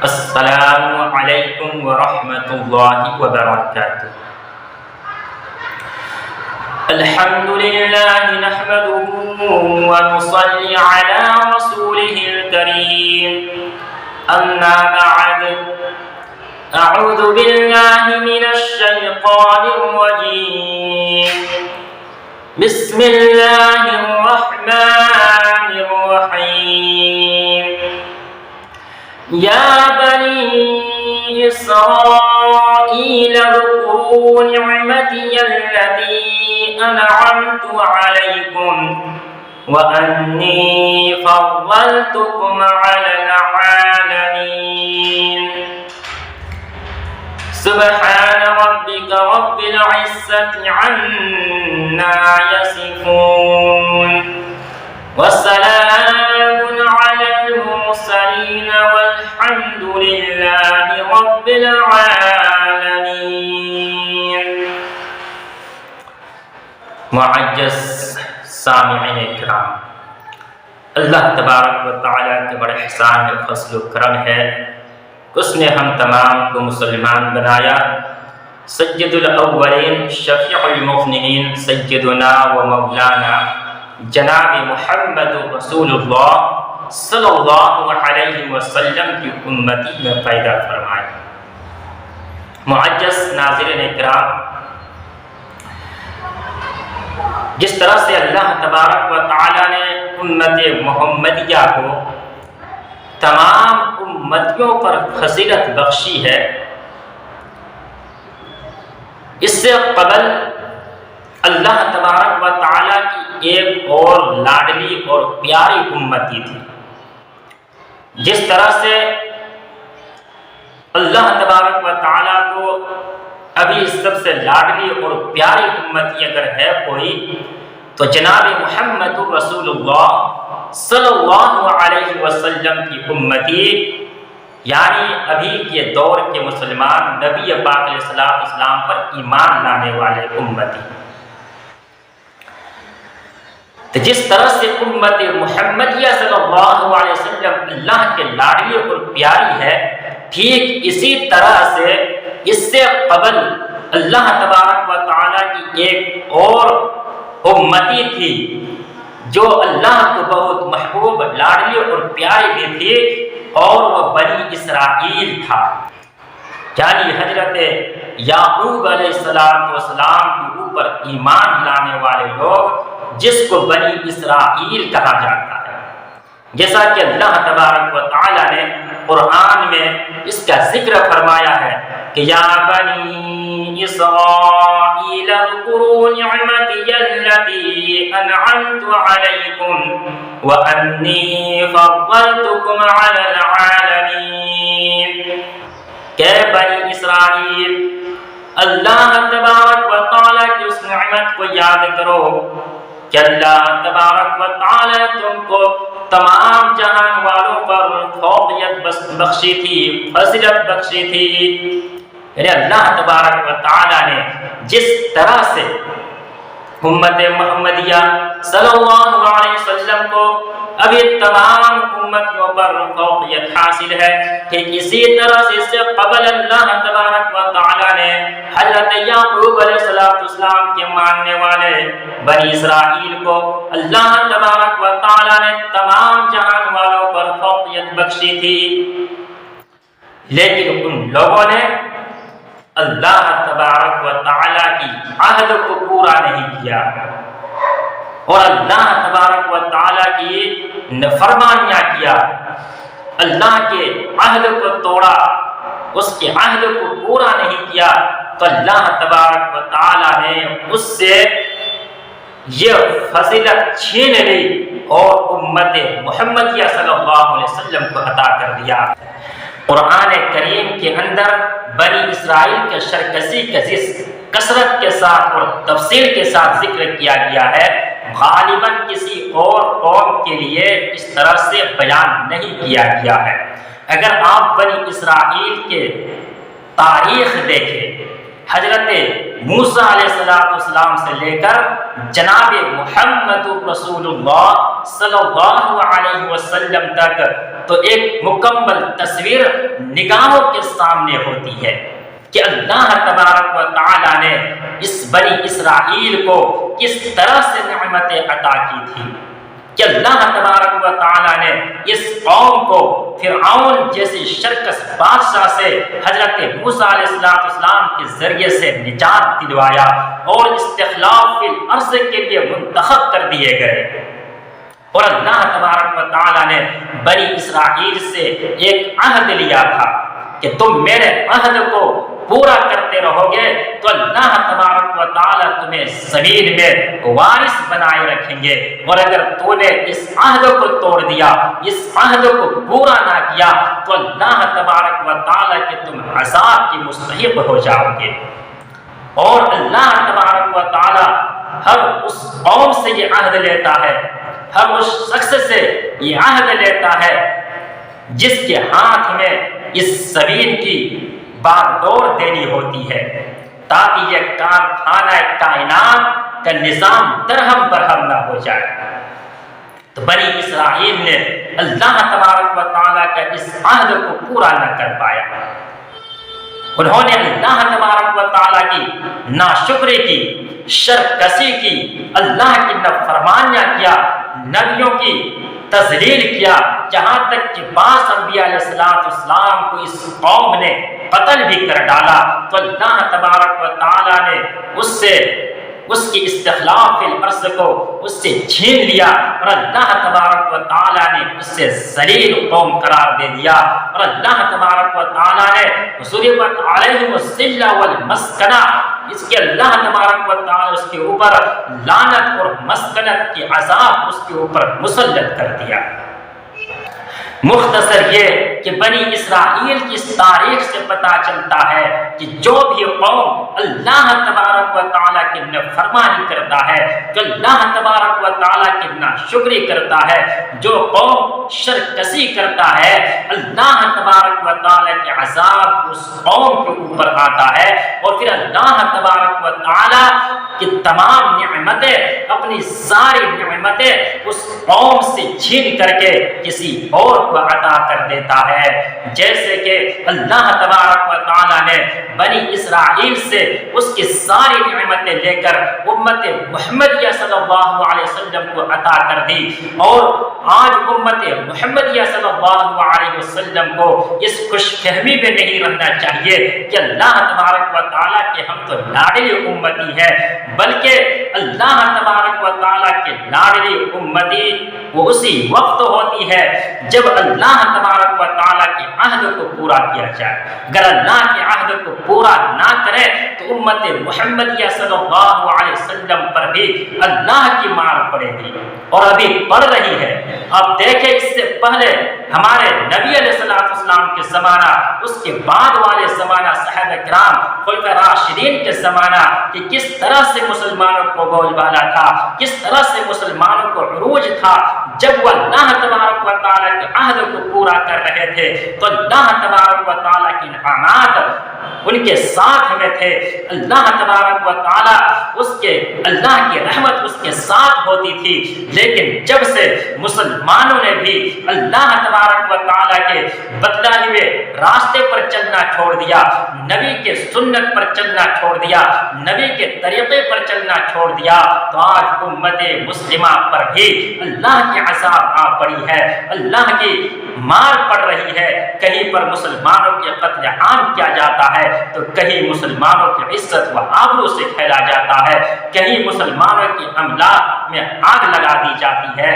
السلام علیکم ورحمۃ اللہ وبرکاتہ۔ الحمد للہ نحمده ونصلي على رسوله الكريم، اما بعد، اعوذ باللہ من الشیطان الرجیم، بسم اللہ الرحمن الرحیم۔ یا بنی اسرائیل اذکروا نعمتی التي انعمت علیکم وانی فضلتکم علی العالمین۔ سبحان ربک رب العزة عما یصفون وسلام على المرسلين والحمد لله رب العالمين۔ معزز سامعین کرام، اللہ تبارک و تعالیٰ کے بڑے احسان و فضل و کرم ہے، اس نے ہم تمام کو مسلمان بنایا۔ سید الاولین شفیع المذنبین سیدنا و مولانا جناب محمد رسول اللہ صلی اللہ علیہ وسلم کی امتی میں پیدا فرمائے۔ معزز ناظرین اکرام، جس طرح سے اللہ تبارک و تعالی نے امت محمدیہ کو تمام امتیوں پر فضیلت بخشی ہے، اس سے قبل اللہ تبارک و تعالیٰ کی ایک اور لاڈلی اور پیاری امتی تھی۔ جس طرح سے اللہ تبارک و تعالیٰ کو ابھی سب سے لاڈلی اور پیاری امتی اگر ہے کوئی تو جناب محمد رسول اللہ صلی اللہ علیہ وسلم کی امتی، یعنی ابھی کے دور کے مسلمان نبی پاک علیہ السلام پر ایمان لانے والے امتی۔ تو جس طرح سے امت محمدیہ صلی اللہ علیہ وسلم اللہ کے لاڈلی اور پیاری ہے، ٹھیک اسی طرح سے اس سے قبل اللہ تبارک و تعالیٰ کی ایک اور امتی تھی جو اللہ کو بہت محبوب لاڈلی اور پیاری بھی تھی، اور وہ بنی اسرائیل تھا، یعنی حضرت یعقوب علیہ السلام کے اوپر ایمان لانے والے لوگ، جس کو بنی اسرائیل کہا جاتا ہے۔ جیسا کہ اللہ تبارک و تعالی نے قرآن میں اس کا ذکر فرمایا ہے کہ یا بنی اسرائیل اذکروا نعمتی التي انعمت علیکم وانی فضلتکم علی العالمین۔ کہ بنی اسرائیل، اللہ تبارک و تعالی کی اس نعمت کو یاد کرو کہ اللہ تبارک و تعالی تم کو تمام جہان والوں پر فوقیت بخشی تھی، فضیلت بخشی تھی۔ یعنی اللہ تبارک و تعالی نے جس طرح سے امت محمدیہ صلی اللہ علیہ وسلم کو ابھی تمام امتیوں پر فوقیت حاصل ہے، ٹھیک اسی طرح سے اس سے قبل اللہ تبارک و تعالی نے حضرت یعقوب علیہ السلام کے ماننے والے بنی اسرائیل کو اللہ تبارک و تعالی نے تمام جہان والوں پر فوقیت بخشی تھی، لیکن ان لوگوں نے اللہ تبارک و تعالی کی عہد کو پورا نہیں کیا اور اللہ تبارک و تعالی کی نافرمانیاں کیا، اللہ کے عہد کو توڑا، اس کے عہد کو پورا نہیں کیا، تو اللہ تبارک و تعالی نے اس سے یہ فضیلت چھین لی اور امت محمدیہ صلی اللہ علیہ وسلم کو عطا کر دیا۔ قرآن کریم کے اندر بنی اسرائیل کے شرکسی کا کثرت کے ساتھ اور تفصیل کے ساتھ ذکر کیا گیا ہے، غالباً کسی اور قوم کے لیے اس طرح سے بیان نہیں کیا گیا ہے۔ اگر آپ بنی اسرائیل کے تاریخ دیکھیں، حضرت موسیٰ علیہ السلام سے لے کر جناب محمد رسول اللہ صلی اللہ علیہ وسلم تک تو ایک مکمل تصویر نگاہوں کے سامنے ہوتی ہے کہ اللہ تبارک و تعالیٰ نے اس بنی اسرائیل کو کس طرح سے نعمتیں عطا کی تھی، کہ اللہ تبارک و تعالیٰ نے اس قوم کو فرعون جیسی شرکس بادشاہ سے حضرت موسیٰ علیہ السلام کے ذریعے سے نجات دلوایا اور استخلاف فی الارض کے لیے منتخب کر دیے گئے۔ اور اللہ تبارک و تعالیٰ نے بنی اسرائیل سے ایک عہد لیا تھا کہ تم میرے عہد کو پورا کرتے رہو گے تو اللہ تبارک و تعالیٰ تمہیں زمین میں وارث بنائے رکھیں گے، اور اگر تو نے اس عہد کو توڑ دیا، اس عہد کو پورا نہ کیا تو اللہ تبارک و تعالیٰ کہ تم عذاب کی مستحق ہو جاؤ گے۔ اور اللہ تبارک و تعالیٰ ہر اس قوم سے یہ عہد لیتا ہے، ہر اس شخص سے یہ عہد لیتا ہے جس کے ہاتھ میں اس زمین کی باغڈور دینی ہوتی ہے، تاکہ یہ کارخانہ کائنات کا نظام درہم برہم نہ ہو جائے۔ تو بنی اسرائیل نے اللہ تبارک و تعالیٰ کا اس عہد کو پورا نہ کر پایا، انہوں نے اللہ تبارک و تعالیٰ کی ناشکری کی، شرکسی کی، اللہ کی نافرمانیاں کیا، نبیوں کی تذلیل کیا، جہاں تک کہ بعض انبیاء علیہ السلام کو اس قوم نے قتل بھی کر ڈالا۔ تو اللہ تبارک و تعالیٰ نے اس کی استخلاف فی الارض کو اس سے چھین لیا، اور اللہ تبارک و تعالیٰ نے اس سے ذلیل قوم قرار دے دیا، اور اللہ تبارک و تعالیٰ نے ضربت علیہم الذلہ والمسکنہ، اس کے اللہ تبارک و تعالیٰ اس کے اوپر لعنت اور مسکنت کی عذاب اس کے اوپر مسلط کر دیا۔ مختصر یہ کہ بنی اسرائیل کی اس تاریخ سے پتہ چلتا ہے کہ جو بھی قوم اللہ تبارک و تعالیٰ کی نافرمانی کرتا ہے، جو اللہ تبارک و تعالیٰ کی ناشکری کرتا ہے، جو قوم شرکسی کرتا ہے، اللہ تبارک و تعالیٰ کے عذاب اس قوم کے اوپر آتا ہے، اور پھر اللہ تبارک و تعالیٰ کی تمام نعمتیں، اپنی ساری نعمتیں اس قوم سے چھین کر کے کسی اور کو عطا کر دیتا ہے۔ جیسے کہ اللہ تبارک و تعالیٰ نے بنی اسرائیل سے اس کی ساری نعمتیں لے کر امت محمدیہ صلی اللہ علیہ وسلم کو عطا کر دی، اور آج امت محمدیہ صلی اللہ علیہ وسلم کو اس خوش فہمی میں نہیں رہنا چاہیے کہ اللہ تبارک و تعالیٰ کے ہم تو لاڈلی امتی ہے، بلکہ اللہ تبارک و تعالیٰ کے لاڈلی امتی وہ اسی وقت ہوتی ہے جب اللہ تبارک و تعالیٰ کے عہد کو پورا کیا جائے۔ اگر اللہ کے عہد کو پورا نہ کرے تو امت محمدیہ صلی اللہ علیہ وسلم پر بھی اللہ کی مار پڑے گی، اور ابھی پڑ رہی ہے۔ اب دیکھیں اس سے پہلے ہمارے نبی علیہ السلام کے زمانہ، اس کے بعد والے زمانہ صحابہ کرام خلفائے راشدین کے زمانہ کہ کس طرح سے مسلمانوں کو بول بالا تھا، کس طرح سے مسلمانوں کو عروج تھا۔ جب وہ اللہ تبارک و تعالیٰ کے عہد کو پورا کر رہے تھے تو اللہ تبارک و تعالیٰ کی انعامات ان کے ساتھ میں تھے، اللہ تبارک و تعالیٰ اللہ کی رحمت اس کے ساتھ ہوتی تھی۔ لیکن جب سے مسلمانوں نے بھی اللہ تبارک و تعالیٰ کے بتلائے ہوئے راستے پر چلنا چھوڑ دیا، نبی کے سنت پر چلنا چھوڑ دیا، نبی کے طریقے پر چلنا چھوڑ دیا، تو آج امت مسلمہ پر بھی اللہ کی عذاب آ پڑی ہے، اللہ کی مار پڑ رہی ہے۔ کہیں پر مسلمانوں کے قتل عام کیا جاتا ہے تو کہیں مسلمانوں کی عزت و آبرو سے کھیلا جاتا ہے، کہیں مسلمانوں کی املاک میں آگ لگا دی جاتی ہے۔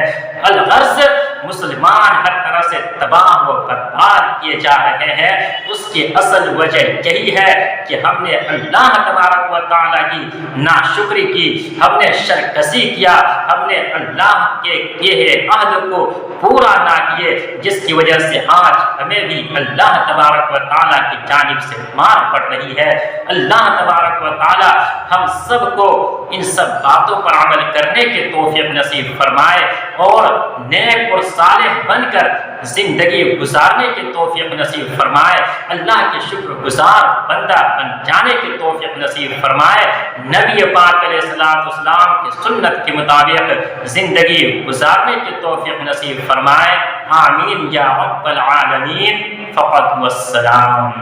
الغرض مسلمان ہر طرح سے تباہ و برباد کیے جا رہے ہیں۔ اس کی اصل وجہ یہی ہے کہ ہم نے اللہ تبارک و تعالیٰ کی ناشکری کی، ہم نے شرکسی کیا، ہم نے اللہ کے کیے عہد کو پورا نہ کیے، جس کی وجہ سے آج ہمیں بھی اللہ تبارک و تعالیٰ کی جانب سے مار پڑ رہی ہے۔ اللہ تبارک و تعالیٰ ہم سب کو ان سب باتوں پر عمل کرنے کے توفیق نصیب فرمائے، اور نیک اور صالح بن کر زندگی گزارنے کی توفیق نصیب فرمائے، اللہ کے شکر گزار بندہ بن جانے کی توفیق نصیب فرمائے، نبی پاک علیہ السلام کی سنت کے مطابق زندگی گزارنے کی توفیق نصیب فرمائے، آمین یا رب العالمین، فقط والسلام۔